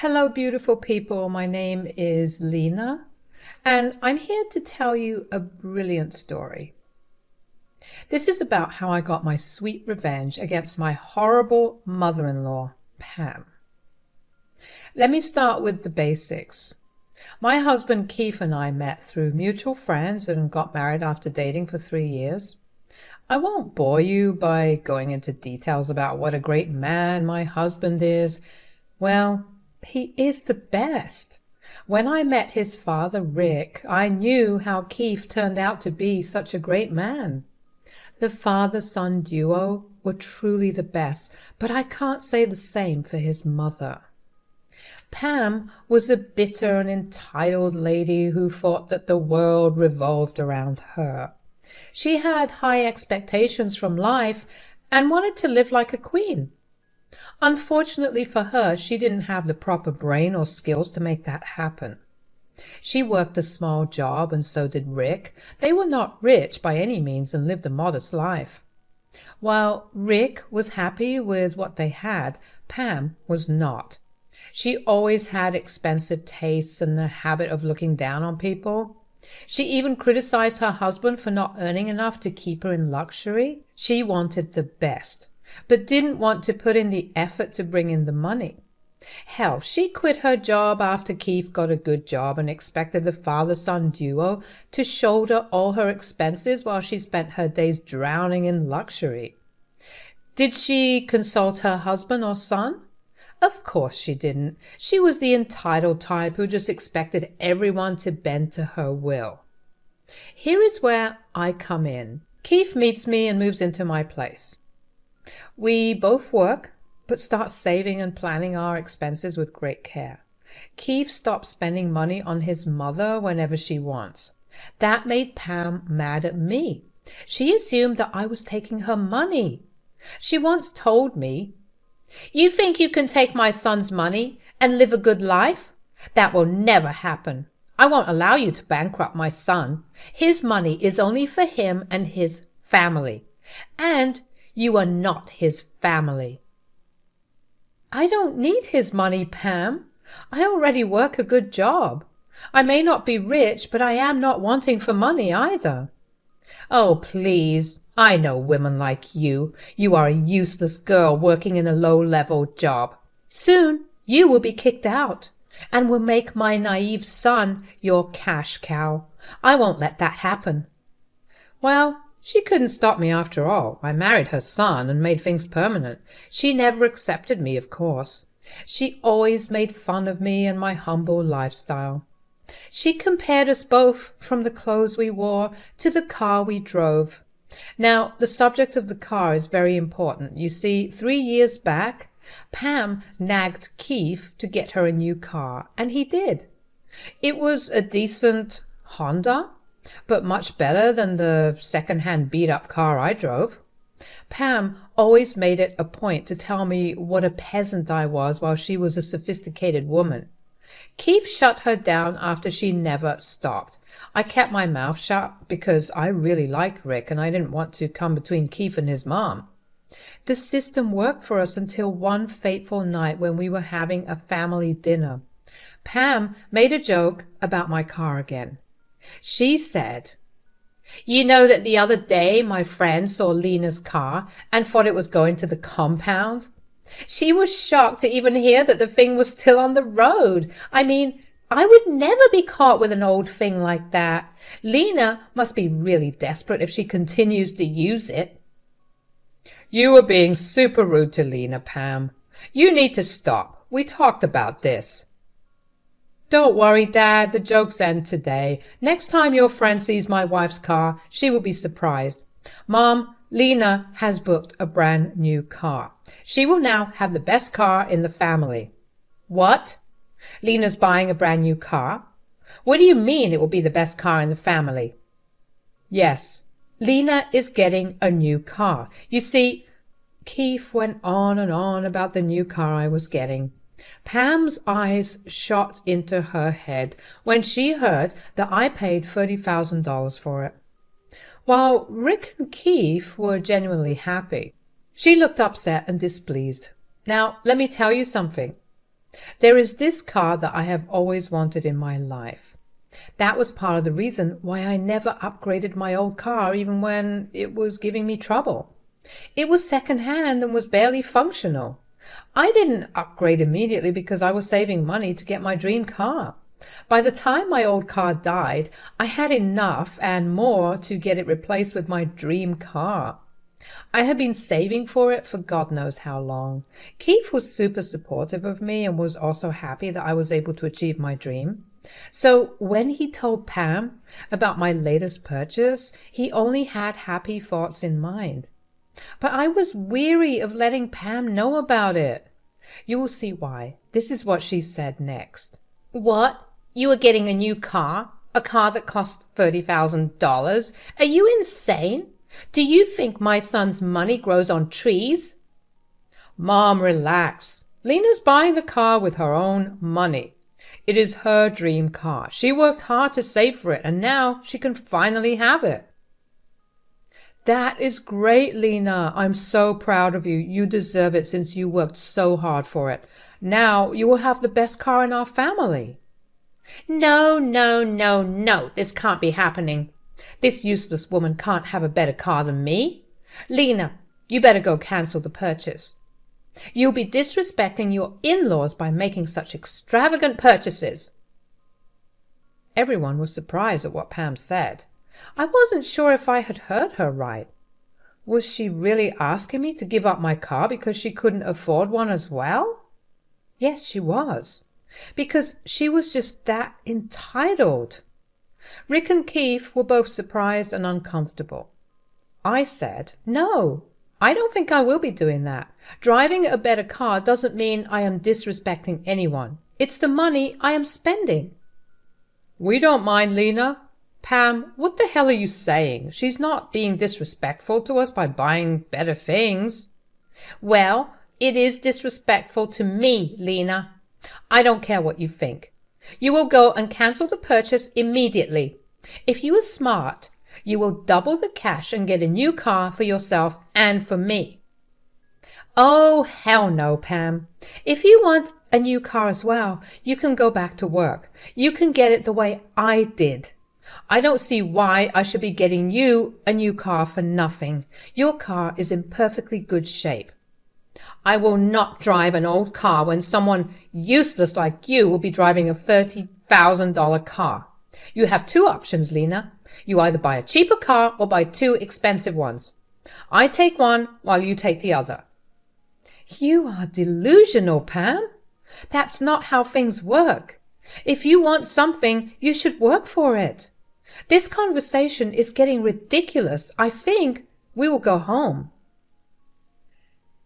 Hello, beautiful people. My name is Lena, and I'm here to tell you a brilliant story. This is about how I got my sweet revenge against my horrible mother-in-law, Pam. Let me start with the basics. My husband Keith and I met through mutual friends and got married after dating for 3 years. I won't bore you by going into details about what a great man my husband is. Well, he is the best. When I met his father, Rick, I knew how Keith turned out to be such a great man. The father-son duo were truly the best, but I can't say the same for his mother. Pam was a bitter and entitled lady who thought that the world revolved around her. She had high expectations from life and wanted to live like a queen. Unfortunately for her, she didn't have the proper brain or skills to make that happen. She worked a small job, and so did Rick. They were not rich by any means and lived a modest life. While Rick was happy with what they had, Pam was not. She always had expensive tastes and the habit of looking down on people. She even criticized her husband for not earning enough to keep her in luxury. She wanted the best, but didn't want to put in the effort to bring in the money. Hell, she quit her job after Keith got a good job and expected the father-son duo to shoulder all her expenses while she spent her days drowning in luxury. Did she consult her husband or son? Of course she didn't. She was the entitled type who just expected everyone to bend to her will. Here is where I come in. Keith meets me and moves into my place. We both work, but start saving and planning our expenses with great care. Keith stops spending money on his mother whenever she wants. That made Pam mad at me. She assumed that I was taking her money. She once told me, "You think you can take my son's money and live a good life? That will never happen. I won't allow you to bankrupt my son. His money is only for him and his family. And you are not his family." I don't need his money, Pam. I already work a good job. I may not be rich, but I am not wanting for money either. Oh, please. I know women like you. You are a useless girl working in a low-level job. Soon you will be kicked out and will make my naive son your cash cow. I won't let that happen. Well, she couldn't stop me after all. I married her son and made things permanent. She never accepted me, of course. She always made fun of me and my humble lifestyle. She compared us both, from the clothes we wore to the car we drove. Now, the subject of the car is very important. You see, 3 years back, Pam nagged Keith to get her a new car, and he did. It was a decent Honda, but much better than the second-hand beat-up car I drove. Pam always made it a point to tell me what a peasant I was while she was a sophisticated woman. Keith shut her down after she never stopped. I kept my mouth shut because I really liked Rick and I didn't want to come between Keith and his mom. The system worked for us until one fateful night when we were having a family dinner. Pam made a joke about my car again. She said, "You know that the other day my friend saw Lena's car and thought it was going to the compound?" She was shocked to even hear that the thing was still on the road. I mean, I would never be caught with an old thing like that. Lena must be really desperate if she continues to use it. You were being super rude to Lena, Pam. You need to stop. We talked about this. Don't worry, Dad. The jokes end today. Next time your friend sees my wife's car, she will be surprised. Mom, Lena has booked a brand new car. She will now have the best car in the family. What? Lena's buying a brand new car? What do you mean it will be the best car in the family? Yes, Lena is getting a new car. You see, Keith went on and on about the new car I was getting. Pam's eyes shot into her head when she heard that I paid $30,000 for it. While Rick and Keith were genuinely happy, she looked upset and displeased. Now, let me tell you something. There is this car that I have always wanted in my life. That was part of the reason why I never upgraded my old car even when it was giving me trouble. It was second-hand and was barely functional. I didn't upgrade immediately because I was saving money to get my dream car. By the time my old car died, I had enough and more to get it replaced with my dream car. I had been saving for it for God knows how long. Keith was super supportive of me and was also happy that I was able to achieve my dream. So when he told Pam about my latest purchase, he only had happy thoughts in mind. But I was weary of letting Pam know about it. You will see why. This is what she said next. "What? You are getting a new car? A car that costs $30,000? Are you insane? Do you think my son's money grows on trees?" "Mom, relax. Lena's buying the car with her own money. It is her dream car. She worked hard to save for it, and now she can finally have it." "That is great, Lena. I'm so proud of you. You deserve it since you worked so hard for it. Now you will have the best car in our family." "No, no, no, no. This can't be happening. This useless woman can't have a better car than me. Lena, you better go cancel the purchase. You'll be disrespecting your in-laws by making such extravagant purchases." Everyone was surprised at what Pam said. I wasn't sure if I had heard her right. Was she really asking me to give up my car because she couldn't afford one as well? Yes, she was. Because she was just that entitled. Rick and Keith were both surprised and uncomfortable. I said, "No, I don't think I will be doing that. Driving a better car doesn't mean I am disrespecting anyone. It's the money I am spending." "We don't mind, Lena." "Pam, what the hell are you saying? She's not being disrespectful to us by buying better things." "Well, it is disrespectful to me, Lena. I don't care what you think. You will go and cancel the purchase immediately. If you are smart, you will double the cash and get a new car for yourself and for me." "Oh, hell no, Pam. If you want a new car as well, you can go back to work. You can get it the way I did. I don't see why I should be getting you a new car for nothing. Your car is in perfectly good shape." "I will not drive an old car when someone useless like you will be driving a $30,000 car. You have two options, Lena. You either buy a cheaper car or buy two expensive ones. I take one while you take the other." "You are delusional, Pam. That's not how things work. If you want something, you should work for it. This conversation is getting ridiculous. I think we will go home."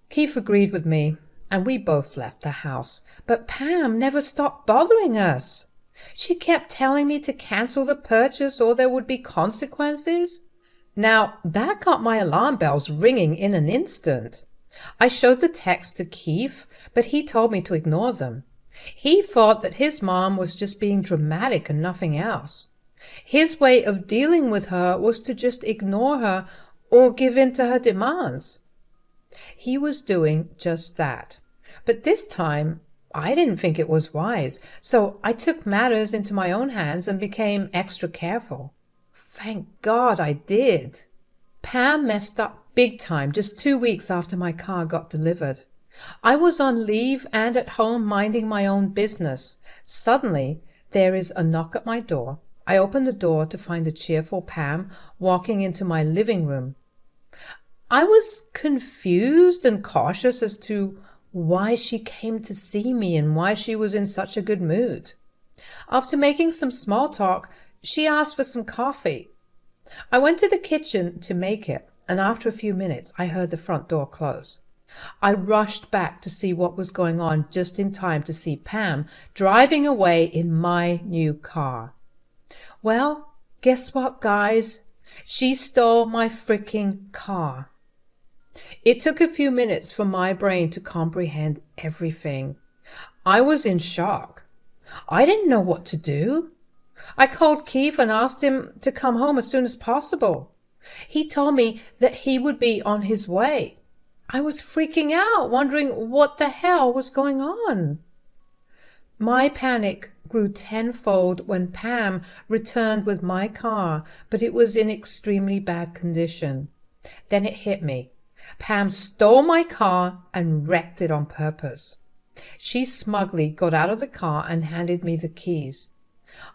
Keith agreed with me, and we both left the house. But Pam never stopped bothering us. She kept telling me to cancel the purchase or there would be consequences. Now, that got my alarm bells ringing in an instant. I showed the text to Keith, but he told me to ignore them. He thought that his mom was just being dramatic and nothing else. His way of dealing with her was to just ignore her or give in to her demands. He was doing just that. But this time, I didn't think it was wise, so I took matters into my own hands and became extra careful. Thank God I did. Pam messed up big time just 2 weeks after my car got delivered. I was on leave and at home minding my own business. Suddenly, there is a knock at my door. I open the door to find a cheerful Pam walking into my living room. I was confused and cautious as to why she came to see me and why she was in such a good mood. After making some small talk, she asked for some coffee. I went to the kitchen to make it, and after a few minutes I heard the front door close. I rushed back to see what was going on just in time to see Pam driving away in my new car. Well, guess what, guys? She stole my freaking car. It took a few minutes for my brain to comprehend everything. I was in shock. I didn't know what to do. I called Keith and asked him to come home as soon as possible. He told me that he would be on his way. I was freaking out, wondering what the hell was going on. My panic grew tenfold when Pam returned with my car, but it was in extremely bad condition. Then it hit me. Pam stole my car and wrecked it on purpose. She smugly got out of the car and handed me the keys.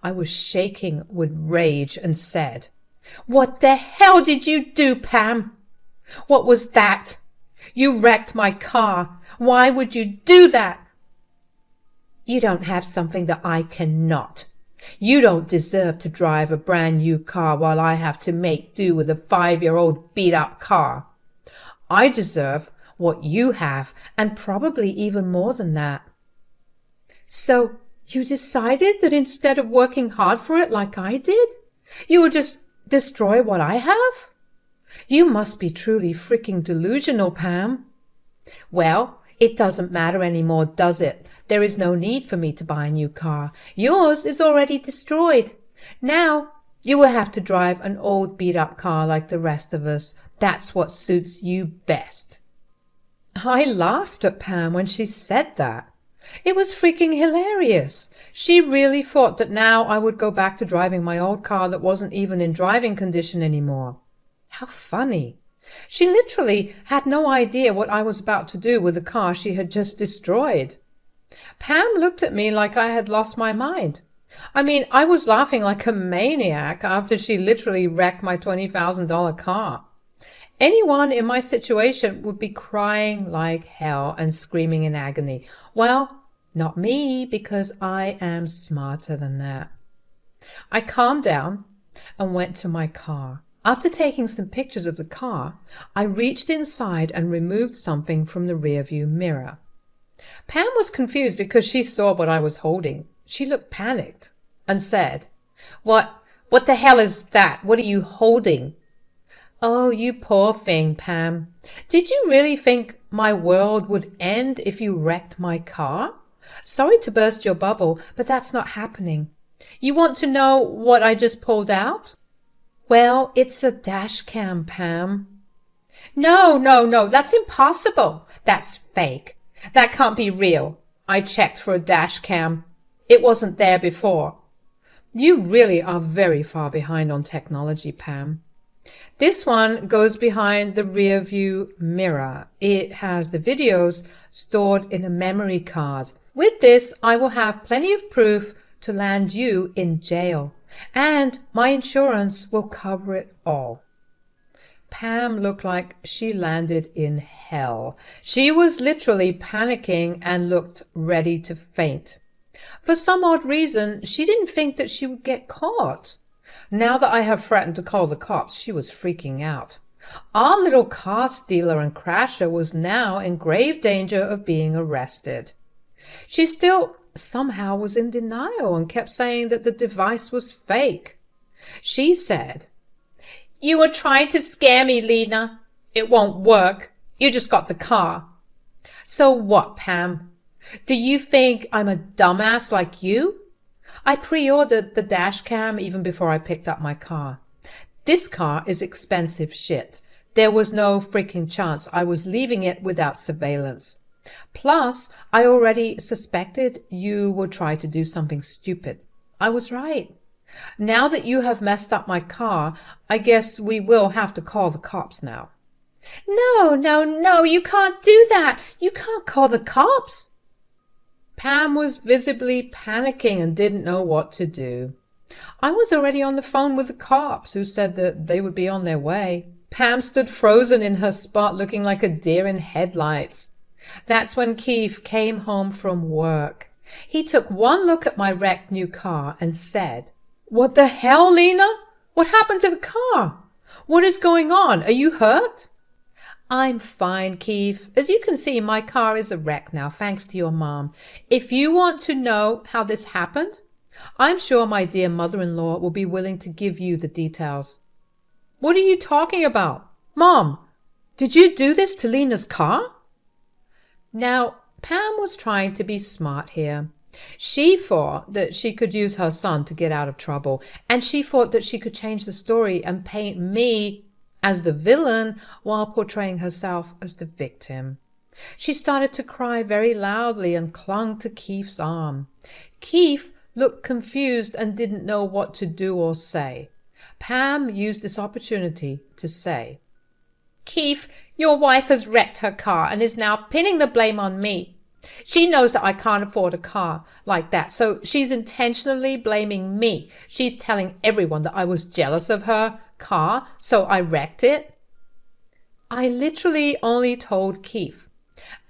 I was shaking with rage and said, "What the hell did you do, Pam? What was that? You wrecked my car. Why would you do that?" "You don't have something that I cannot. You don't deserve to drive a brand new car while I have to make do with a 5-year-old beat-up car. I deserve what you have, and probably even more than that." "So you decided that instead of working hard for it like I did, you would just destroy what I have? You must be truly freaking delusional, Pam." "Well, it doesn't matter anymore, does it? There is no need for me to buy a new car. Yours is already destroyed. Now you will have to drive an old beat-up car like the rest of us. That's what suits you best." I laughed at Pam when she said that. It was freaking hilarious. She really thought that now I would go back to driving my old car that wasn't even in driving condition anymore. How funny. She literally had no idea what I was about to do with the car she had just destroyed. Pam looked at me like I had lost my mind. I mean, I was laughing like a maniac after she literally wrecked my $20,000 car. Anyone in my situation would be crying like hell and screaming in agony. Well, not me, because I am smarter than that. I calmed down and went to my car. After taking some pictures of the car, I reached inside and removed something from the rearview mirror. Pam was confused because she saw what I was holding. She looked panicked and said, What the hell is that? What are you holding?" "Oh, you poor thing, Pam. Did you really think my world would end if you wrecked my car? Sorry to burst your bubble, but that's not happening. You want to know what I just pulled out?" "Well, it's a dash cam, Pam." No, that's impossible. That's fake. That can't be real. I checked for a dash cam. It wasn't there before." You really are very far behind on technology, Pam. This one goes behind the rear view mirror. It has the videos stored in a memory card. With this, I will have plenty of proof to land you in jail, and my insurance will cover it all. Pam looked like she landed in hell. She was literally panicking and looked ready to faint. For some odd reason, she didn't think that she would get caught. Now that I have threatened to call the cops, she was freaking out. Our little car stealer and crasher was now in grave danger of being arrested. She still somehow was in denial and kept saying that the device was fake. She said, "You were trying to scare me, Lena. It won't work. You just got the car." So what, Pam? Do you think I'm a dumbass like you? I pre-ordered the dash cam even before I picked up my car. This car is expensive shit. There was no freaking chance I was leaving it without surveillance. Plus, I already suspected you would try to do something stupid. I was right. Now that you have messed up my car, I guess we will have to call the cops now. No, you can't do that. You can't call the cops. Pam was visibly panicking and didn't know what to do. I was already on the phone with the cops, who said that they would be on their way. Pam stood frozen in her spot, looking like a deer in headlights. That's when Keith came home from work. He took one look at my wrecked new car and said, "What the hell, Lena? What happened to the car? What is going on? Are you hurt?" "I'm fine, Keith. As you can see, my car is a wreck now, thanks to your mom. If you want to know how this happened, I'm sure my dear mother-in-law will be willing to give you the details." "What are you talking about? Mom, did you do this to Lena's car?" Now, Pam was trying to be smart here. She thought that she could use her son to get out of trouble, and she thought that she could change the story and paint me as the villain while portraying herself as the victim. She started to cry very loudly and clung to Keith's arm. Keith looked confused and didn't know what to do or say. Pam used this opportunity to say, "Keith, your wife has wrecked her car and is now pinning the blame on me. She knows that I can't afford a car like that, so she's intentionally blaming me. She's telling everyone that I was jealous of her car, so I wrecked it." I literally only told Keith.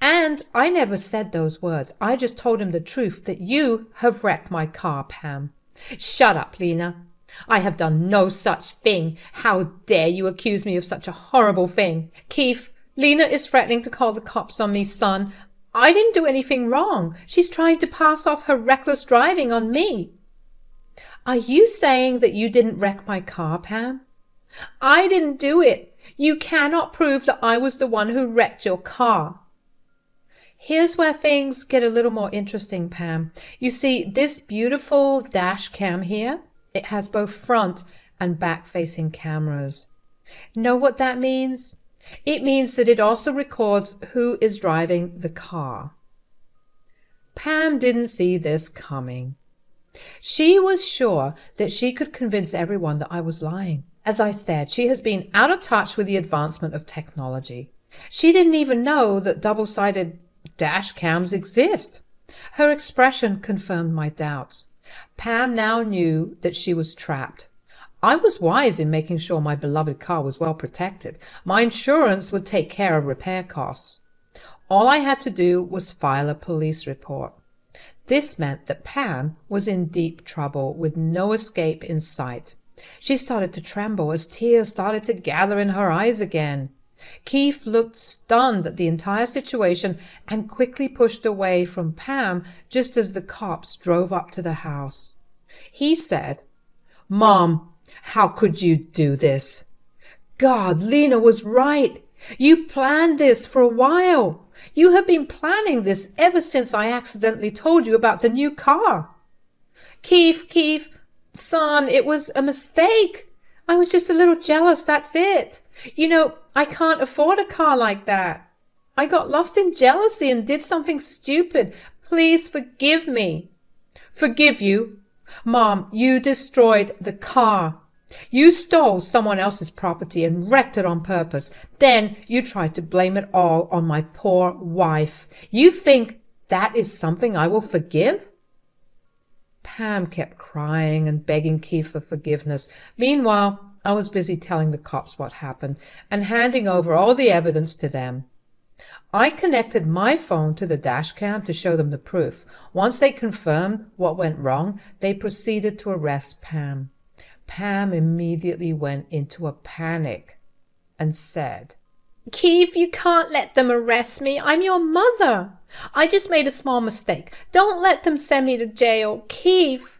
And I never said those words. I just told him the truth, that you have wrecked my car, Pam. "Shut up, Lena. I have done no such thing. How dare you accuse me of such a horrible thing? Keith, Lena is threatening to call the cops on me, son. I didn't do anything wrong. She's trying to pass off her reckless driving on me." "Are you saying that you didn't wreck my car, Pam?" "I didn't do it. You cannot prove that I was the one who wrecked your car." Here's where things get a little more interesting, Pam. You see, this beautiful dash cam here, it has both front and back-facing cameras. Know what that means? It means that it also records who is driving the car. Pam didn't see this coming. She was sure that she could convince everyone that I was lying. As I said, she has been out of touch with the advancement of technology. She didn't even know that double-sided dash cams exist. Her expression confirmed my doubts. Pam now knew that she was trapped. I was wise in making sure my beloved car was well protected. My insurance would take care of repair costs. All I had to do was file a police report. This meant that Pam was in deep trouble with no escape in sight. She started to tremble as tears started to gather in her eyes again. Keith looked stunned at the entire situation and quickly pushed away from Pam just as the cops drove up to the house. He said, "Mom, how could you do this? God, Lena was right. You planned this for a while. You have been planning this ever since I accidentally told you about the new car." Keith, son, it was a mistake. I was just a little jealous, that's it. You know, I can't afford a car like that. I got lost in jealousy and did something stupid. Please forgive me." "Forgive you? Mom, you destroyed the car. You stole someone else's property and wrecked it on purpose. Then you tried to blame it all on my poor wife. You think that is something I will forgive?" Pam kept crying and begging Keith for forgiveness. Meanwhile, I was busy telling the cops what happened and handing over all the evidence to them. I connected my phone to the dash cam to show them the proof. Once they confirmed what went wrong, they proceeded to arrest Pam. Pam immediately went into a panic and said, "Keith, you can't let them arrest me. I'm your mother. I just made a small mistake. Don't let them send me to jail. Keith."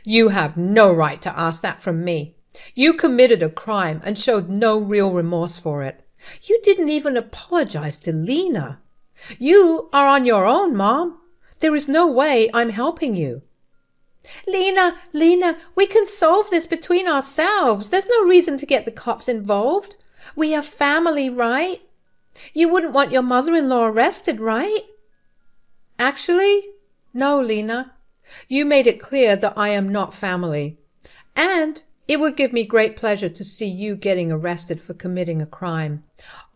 "You have no right to ask that from me. You committed a crime and showed no real remorse for it. You didn't even apologize to Lena. You are on your own, Mom. There is no way I'm helping you." Lena, we can solve this between ourselves. There's no reason to get the cops involved. We are family, right? You wouldn't want your mother-in-law arrested, right?" "Actually, no, Lena. You made it clear that I am not family. And it would give me great pleasure to see you getting arrested for committing a crime.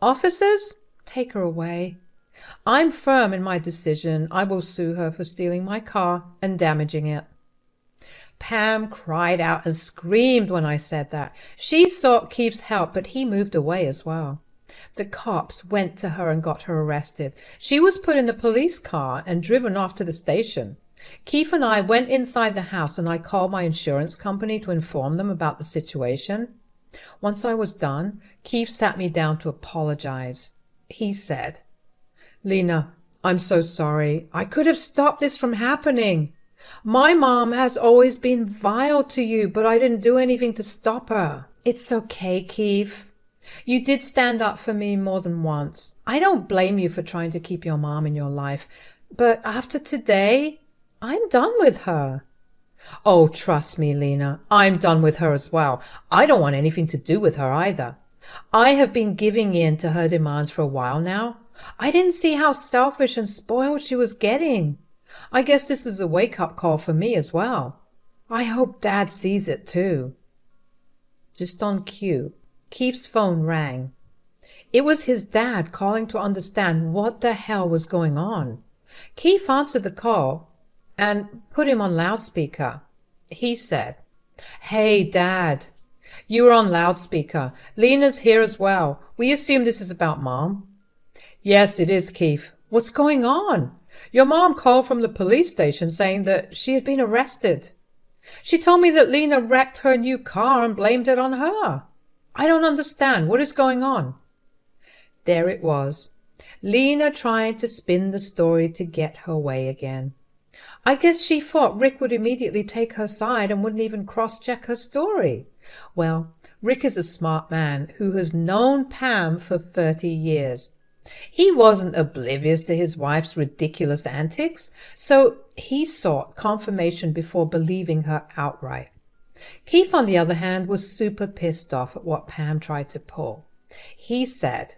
Officers, take her away. I'm firm in my decision. I will sue her for stealing my car and damaging it." Pam cried out and screamed when I said that. She sought Keith's help, but he moved away as well. The cops went to her and got her arrested. She was put in a police car and driven off to the station. Keith and I went inside the house and I called my insurance company to inform them about the situation. Once I was done, Keith sat me down to apologize. He said, "Lena, I'm so sorry. I could have stopped this from happening. My mom has always been vile to you, but I didn't do anything to stop her." "It's okay, Keith. You did stand up for me more than once. I don't blame you for trying to keep your mom in your life, but after today, I'm done with her." "Oh, trust me, Lena, I'm done with her as well. I don't want anything to do with her either. I have been giving in to her demands for a while now. I didn't see how selfish and spoiled she was getting. I guess this is a wake-up call for me as well. I hope Dad sees it too." Just on cue, Keith's phone rang. It was his dad calling to understand what the hell was going on. Keith answered the call and put him on loudspeaker. He said, "Hey, Dad, you were on loudspeaker. Lena's here as well. We assume this is about Mom." "Yes, it is, Keith. What's going on? Your mom called from the police station saying that she had been arrested. She told me that Lena wrecked her new car and blamed it on her. I don't understand. What is going on?" There it was. Lena trying to spin the story to get her way again. I guess she thought Rick would immediately take her side and wouldn't even cross-check her story. Well, Rick is a smart man who has known Pam for 30 years. He wasn't oblivious to his wife's ridiculous antics, so he sought confirmation before believing her outright. Keith, on the other hand, was super pissed off at what Pam tried to pull. He said,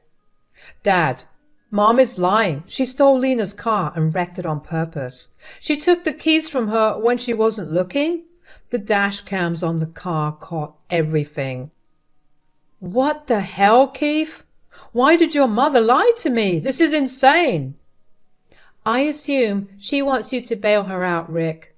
"Dad, Mom is lying. She stole Lena's car and wrecked it on purpose. She took the keys from her when she wasn't looking. The dash cams on the car caught everything." "What the hell, Keith? Why did your mother lie to me? This is insane." "I assume she wants you to bail her out, Rick.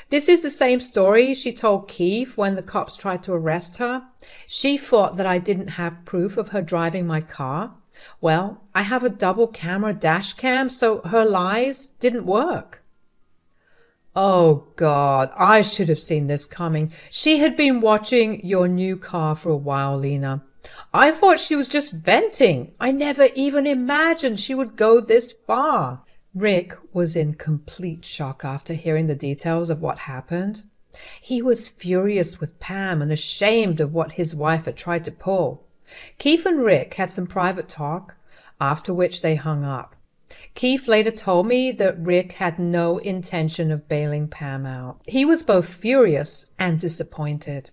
This is the same story she told Keith when the cops tried to arrest her. She thought that I didn't have proof of her driving my car. Well, I have a double camera dash cam, so her lies didn't work." "Oh God, I should have seen this coming. She had been watching your new car for a while, Lena. I thought she was just venting. I never even imagined she would go this far." Rick was in complete shock after hearing the details of what happened. He was furious with Pam and ashamed of what his wife had tried to pull. Keith and Rick had some private talk, after which they hung up. Keith later told me that Rick had no intention of bailing Pam out. He was both furious and disappointed.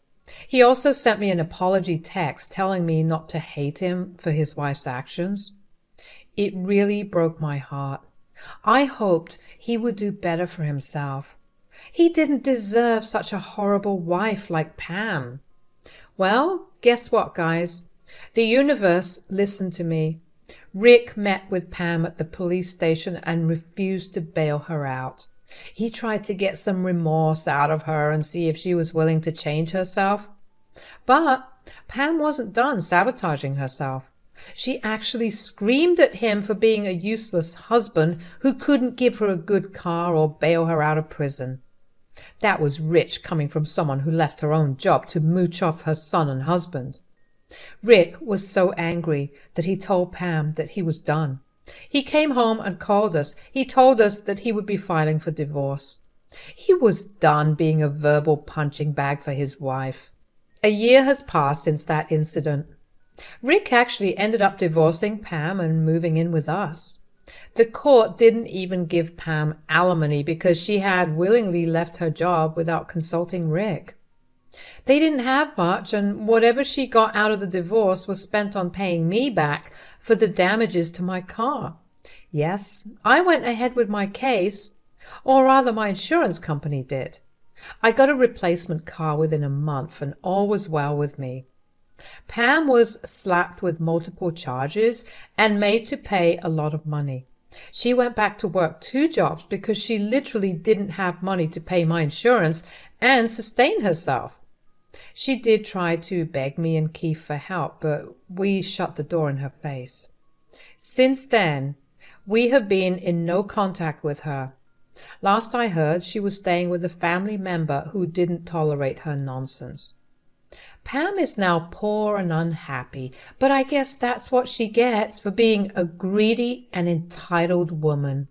He also sent me an apology text telling me not to hate him for his wife's actions. It really broke my heart. I hoped he would do better for himself. He didn't deserve such a horrible wife like Pam. Well, guess what, guys? The universe listened to me. Rick met with Pam at the police station and refused to bail her out. He tried to get some remorse out of her and see if she was willing to change herself. But Pam wasn't done sabotaging herself. She actually screamed at him for being a useless husband who couldn't give her a good car or bail her out of prison. That was rich coming from someone who left her own job to mooch off her son and husband. Rick was so angry that he told Pam that he was done. He came home and called us. He told us that he would be filing for divorce. He was done being a verbal punching bag for his wife. A year has passed since that incident. Rick actually ended up divorcing Pam and moving in with us. The court didn't even give Pam alimony because she had willingly left her job without consulting Rick. They didn't have much, and whatever she got out of the divorce was spent on paying me back for the damages to my car. Yes, I went ahead with my case, or rather my insurance company did. I got a replacement car within a month, and all was well with me. Pam was slapped with multiple charges and made to pay a lot of money. She went back to work 2 jobs because she literally didn't have money to pay my insurance and sustain herself. She did try to beg me and Keith for help, but we shut the door in her face. Since then, we have been in no contact with her. Last I heard, she was staying with a family member who didn't tolerate her nonsense. Pam is now poor and unhappy, but I guess that's what she gets for being a greedy and entitled woman.